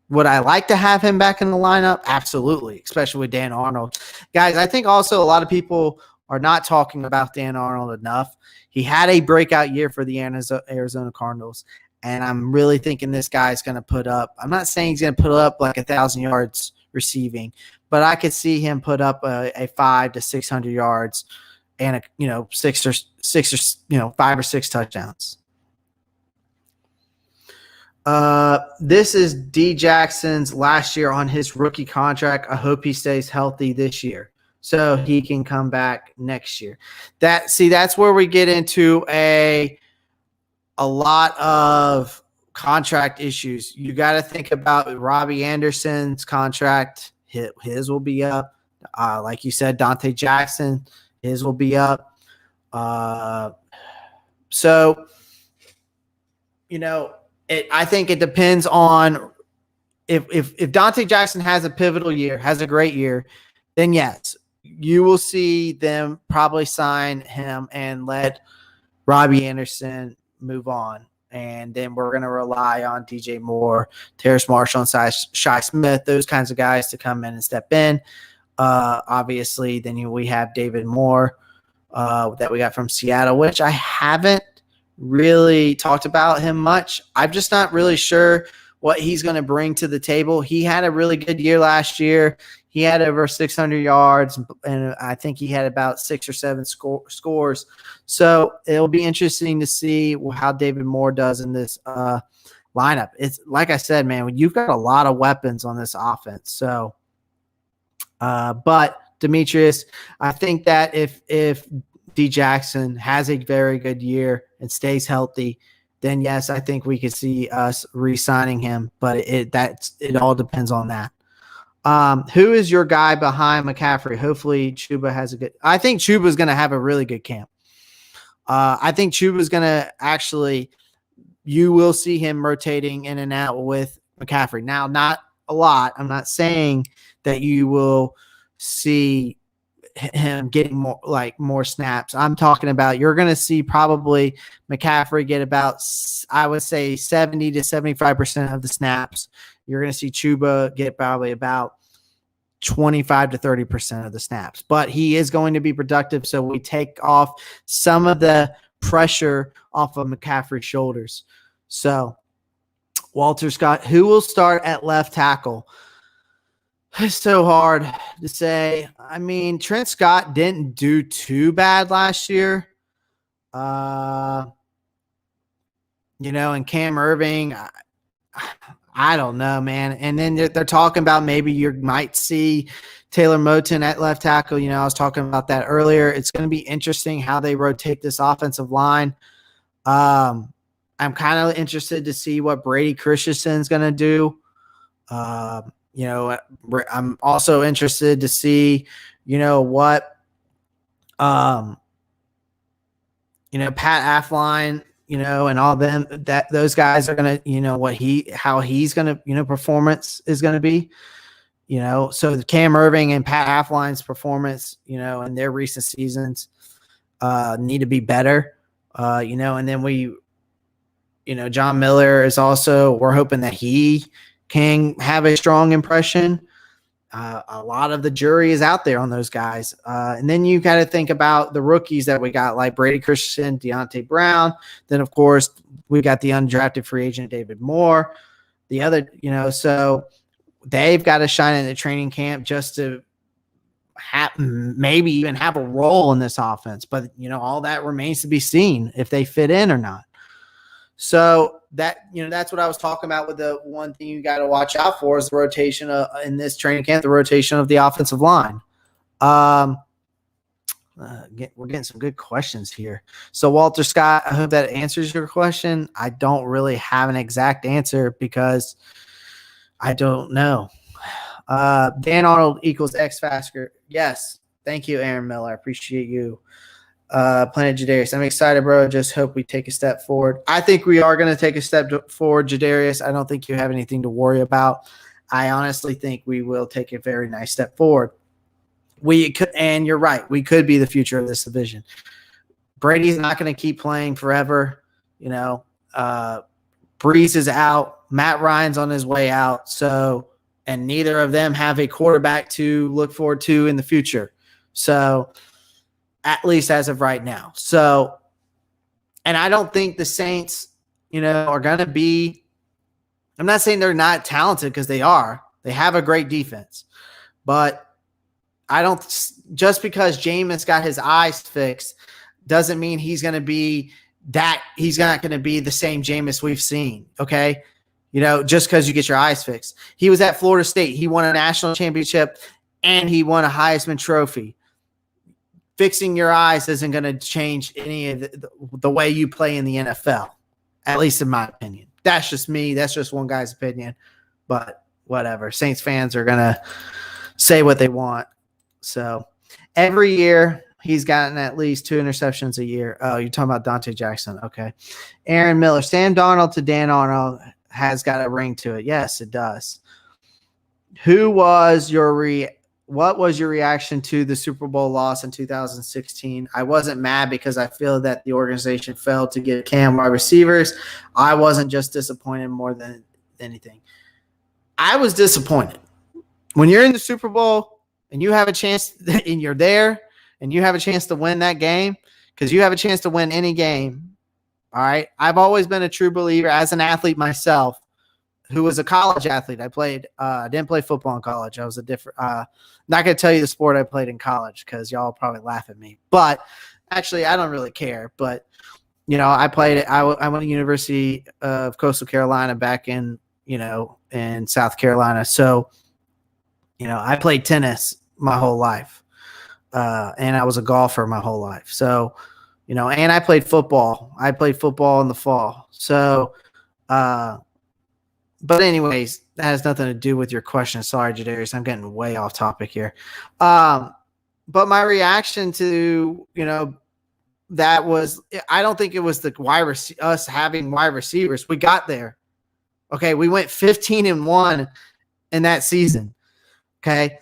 would I like to have him back in the lineup? Absolutely, especially with Dan Arnold. Guys, I think also a lot of people are not talking about Dan Arnold enough. He had a breakout year for the Arizona Cardinals, and I'm really thinking this guy's going to put up – I'm not saying he's going to put up like 1,000 yards receiving, but I could see him put up a 500 to 600 yards and five or six touchdowns. This is D Jackson's last year on his rookie contract. I hope he stays healthy this year so he can come back next year. That's where we get into a lot of contract issues. You got to think about Robbie Anderson's contract. His will be up. Like you said, Dante Jackson, his will be up. So, I think it depends on if Dante Jackson has a pivotal year, has a great year, then yes, you will see them probably sign him and let Robbie Anderson move on. And then we're going to rely on DJ Moore, Terrace Marshall, and Shi Smith, those kinds of guys to come in and step in. Obviously, then we have David Moore that we got from Seattle, which I haven't really talked about him much. I'm just not really sure what he's going to bring to the table. He had a really good year last year. He had over 600 yards, and I think he had about 6 or 7 scores. So it'll be interesting to see how David Moore does in this lineup. It's like I said, man, you've got a lot of weapons on this offense. So, but Demetrius, I think that if D Jackson has a very good year and stays healthy, then yes, I think we could see us re-signing him. But it all depends on that. Who is your guy behind McCaffrey? Hopefully Chuba has I think Chuba is going to have a really good camp. I think Chuba is going to you will see him rotating in and out with McCaffrey. Now, not a lot. I'm not saying that you will see him getting more snaps. I'm talking about you're going to see probably McCaffrey get about, I would say, 70 to 75% of the snaps. You're going to see Chuba get probably about 25 to 30% of the snaps, but he is going to be productive. So we take off some of the pressure off of McCaffrey's shoulders. So Walter Scott, who will start at left tackle? It's so hard to say. I mean, Trent Scott didn't do too bad last year. And Cam Irving, I don't know, man. And then they're talking about maybe you might see Taylor Moton at left tackle. I was talking about that earlier. It's going to be interesting how they rotate this offensive line. I'm kind of interested to see what Brady Christensen's going to do. I'm also interested to see, what, Pat Affline, and all them, that those guys are going to, how he's going to, performance is going to be, so Cam Irving and Pat Affline's performance, in their recent seasons, need to be better, and then John Miller is also, we're hoping that he can have a strong impression. A lot of the jury is out there on those guys. And then you got to think about the rookies that we got, like Brady Christensen, Deontay Brown. Then, of course, we got the undrafted free agent David Moore. The other, so they've got to shine in the training camp just to maybe even have a role in this offense. But, all that remains to be seen if they fit in or not. So that's what I was talking about with the one thing you got to watch out for is the rotation in this training camp, the rotation of the offensive line. We're getting some good questions here. So Walter Scott, I hope that answers your question. I don't really have an exact answer because I don't know. Dan Arnold equals X Factor. Yes. Thank you, Aaron Miller. I appreciate you. Planet Jadarius. I'm excited, bro. Just hope we take a step forward. I think we are going to take a step forward, Jadarius. I don't think you have anything to worry about. I honestly think we will take a very nice step forward. We could, and you're right, we could be the future of this division. Brady's not going to keep playing forever. Breeze is out. Matt Ryan's on his way out. So, and neither of them have a quarterback to look forward to in the future. So, at least as of right now. So, and I don't think the Saints, are going to be – I'm not saying they're not talented because they are. They have a great defense. But I don't – just because Jameis got his eyes fixed doesn't mean he's going to be that – he's not going to be the same Jameis we've seen, okay? Just because you get your eyes fixed. He was at Florida State. He won a national championship, and he won a Heisman Trophy. Fixing your eyes isn't going to change any of the way you play in the NFL, at least in my opinion. That's just me. That's just one guy's opinion. But whatever. Saints fans are going to say what they want. So every year he's gotten at least 2 interceptions a year. Oh, you're talking about Dante Jackson. Okay. Aaron Miller. Sam Darnold to Dan Arnold has got a ring to it. Yes, it does. What was your reaction to the Super Bowl loss in 2016? I wasn't mad because I feel that the organization failed to give Cam wide receivers. I wasn't just disappointed more than anything. I was disappointed. When you're in the Super Bowl and you have a chance and you're there and you have a chance to win that game, because you have a chance to win any game, all right? I've always been a true believer as an athlete myself, who was a college athlete. I didn't play football in college. I was a different, not going to tell you the sport I played in college because y'all probably laugh at me. But actually, I don't really care. But, I played it. I went to University of Coastal Carolina back in South Carolina. So, I played tennis my whole life. And I was a golfer my whole life. So, and I played football. I played football in the fall. So, but anyways, that has nothing to do with your question. Sorry, Jadarius. I'm getting way off topic here. But my reaction to, that was, I don't think it was us having wide receivers. We got there. Okay. We went 15-1 in that season. Okay.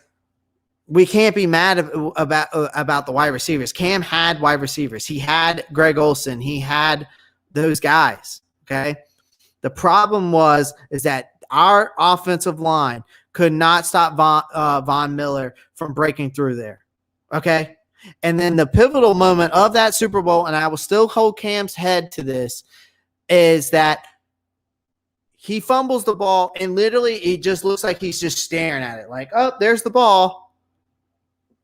We can't be mad about the wide receivers. Cam had wide receivers. He had Greg Olsen. He had those guys. Okay. The problem is that our offensive line could not stop Von Miller from breaking through there. Okay. And then the pivotal moment of that Super Bowl, and I will still hold Cam's head to this, is that he fumbles the ball and literally it just looks like he's just staring at it. Like, oh, there's the ball.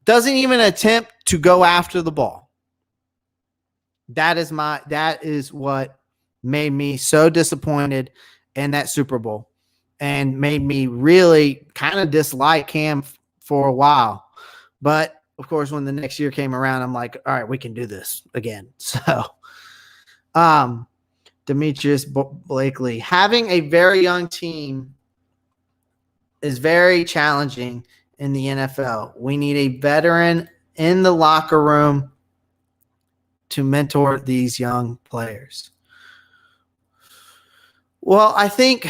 Doesn't even attempt to go after the ball. That is what made me so disappointed in that Super Bowl and made me really kind of dislike Cam for a while. But, of course, when the next year came around, I'm like, all right, we can do this again. So, Demetrius Blakely, having a very young team is very challenging in the NFL. We need a veteran in the locker room to mentor these young players. Well, I think,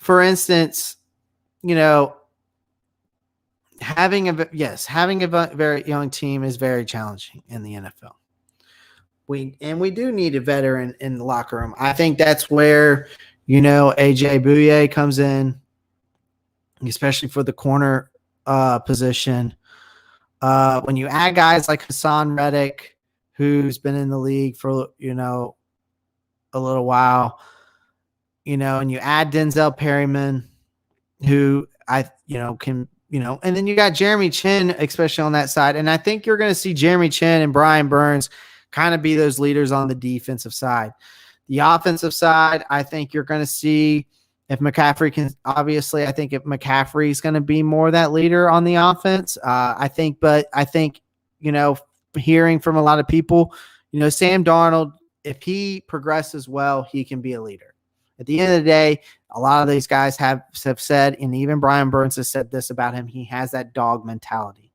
for instance, having a very young team is very challenging in the NFL. We do need a veteran in the locker room. I think that's where, AJ Bouye comes in, especially for the corner position. When you add guys like Hassan Reddick, who's been in the league for, a little while, and you add Denzel Perryman, who can, and then you got Jeremy Chin, especially on that side. And I think you're going to see Jeremy Chin and Brian Burns kind of be those leaders on the defensive side. The offensive side, I think you're going to see if McCaffrey can. Obviously, I think if McCaffrey is going to be more that leader on the offense. I think, hearing from a lot of people, Sam Darnold, if he progresses well, he can be a leader. At the end of the day, a lot of these guys have said, and even Brian Burns has said this about him, he has that dog mentality.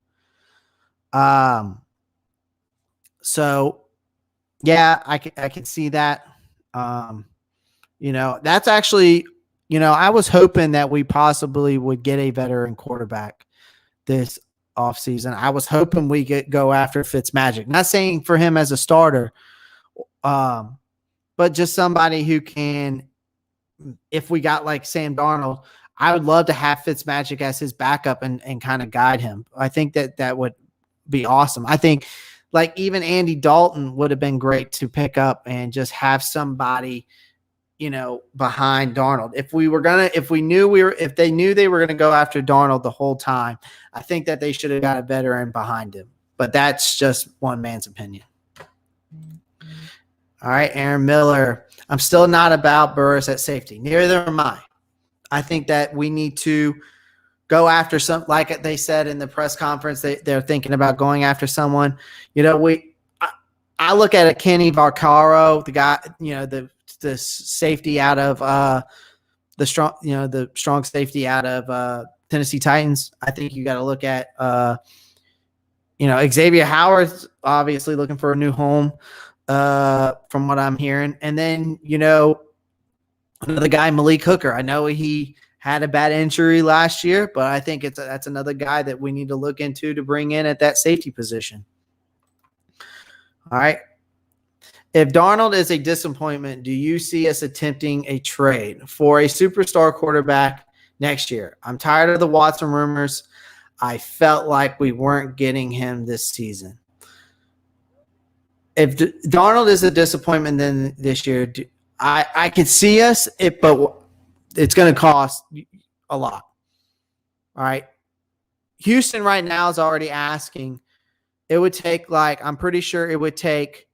So yeah, I can see that. That's actually, I was hoping that we possibly would get a veteran quarterback this offseason. I was hoping we go after Fitzmagic. Not saying for him as a starter, but just somebody who can, if we got like Sam Darnold, I would love to have Fitzmagic as his backup and kind of guide him. I think that would be awesome. I think like even Andy Dalton would have been great to pick up and just have somebody, behind Darnold. If they knew they were going to go after Darnold the whole time, I think that they should have got a veteran behind him. But that's just one man's opinion. All right, Aaron Miller. I'm still not about Burris at safety. Neither am I. I think that we need to go after some, like they said in the press conference, they're thinking about going after someone. I look at a Kenny Vaccaro, the guy, the safety out of the strong safety out of Tennessee Titans. I think you got to look at Xavier Howard's obviously looking for a new home from what I'm hearing. And then another guy, Malik Hooker. I know he had a bad injury last year, but I think that's another guy that we need to look into to bring in at that safety position. All right. If Darnold is a disappointment, do you see us attempting a trade for a superstar quarterback next year? I'm tired of the Watson rumors. I felt like we weren't getting him this season. If Darnold is a disappointment then this year, I could see us, but it's going to cost a lot. All right. Houston right now is already asking. It would take I'm pretty sure it would take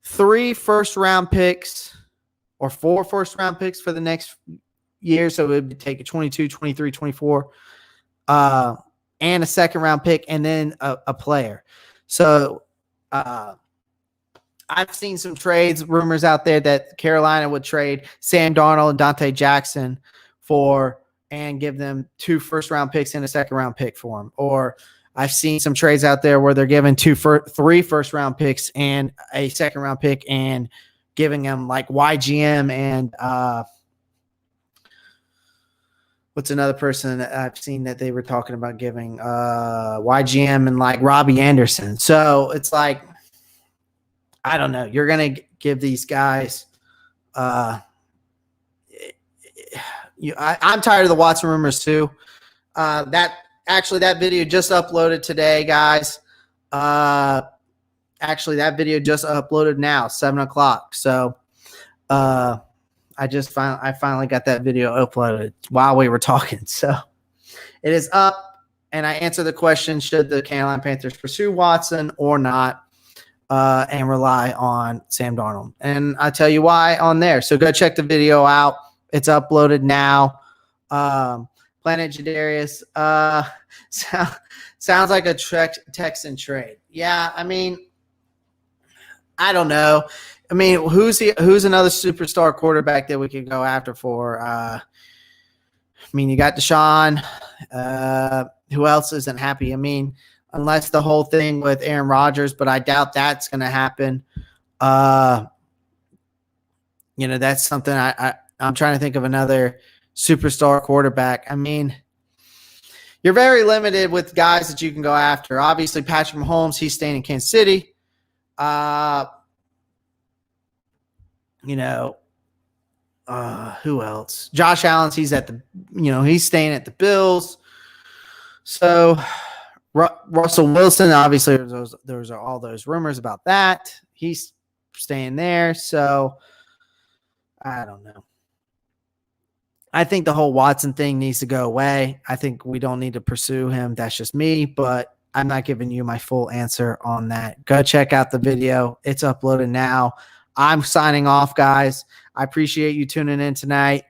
3 first-round picks or 4 first-round picks for the next year. So it would take a 22, 23, 24, and a second-round pick and then a player. So I've seen some trades, rumors out there that Carolina would trade Sam Darnold and Dante Jackson and give them 2 first-round picks and a second-round pick for them. Or I've seen some trades out there where they're giving 3 first-round picks and a second-round pick and giving them like YGM and what's another person that I've seen that they were talking about giving YGM and like Robbie Anderson. So it's like, I don't know. You're going to give these guys I'm tired of the Watson rumors too. That video just uploaded today, guys. Actually, that video just uploaded now, 7:00. So I finally got that video uploaded while we were talking. So it is up, and I answer the question, should the Carolina Panthers pursue Watson or not, and rely on Sam Darnold? And I'll tell you why on there. So go check the video out. It's uploaded now. Planet Jadarius. Sounds like a Texan trade. Yeah, I mean, I don't know. I mean, who's another superstar quarterback that we could go after for? I mean, you got Deshaun. Who else isn't happy? I mean, unless the whole thing with Aaron Rodgers, but I doubt that's going to happen. That's something I'm trying to think of another superstar quarterback. I mean, you're very limited with guys that you can go after. Obviously, Patrick Mahomes, he's staying in Kansas City. Who else? Josh Allen's, he's staying at the Bills. So Russell Wilson, obviously, there are all those rumors about that. He's staying there. So I don't know. I think the whole Watson thing needs to go away. I think we don't need to pursue him. That's just me, but I'm not giving you my full answer on that. Go check out the video. It's uploaded now. I'm signing off, guys. I appreciate you tuning in tonight.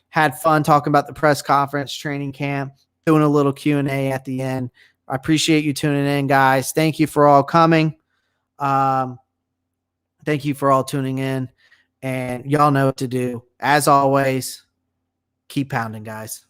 Had fun talking about the press conference, training camp, doing a little Q&A at the end. I appreciate you tuning in, guys. Thank you for all coming. Thank you for all tuning in. And y'all know what to do. As always, keep pounding, guys.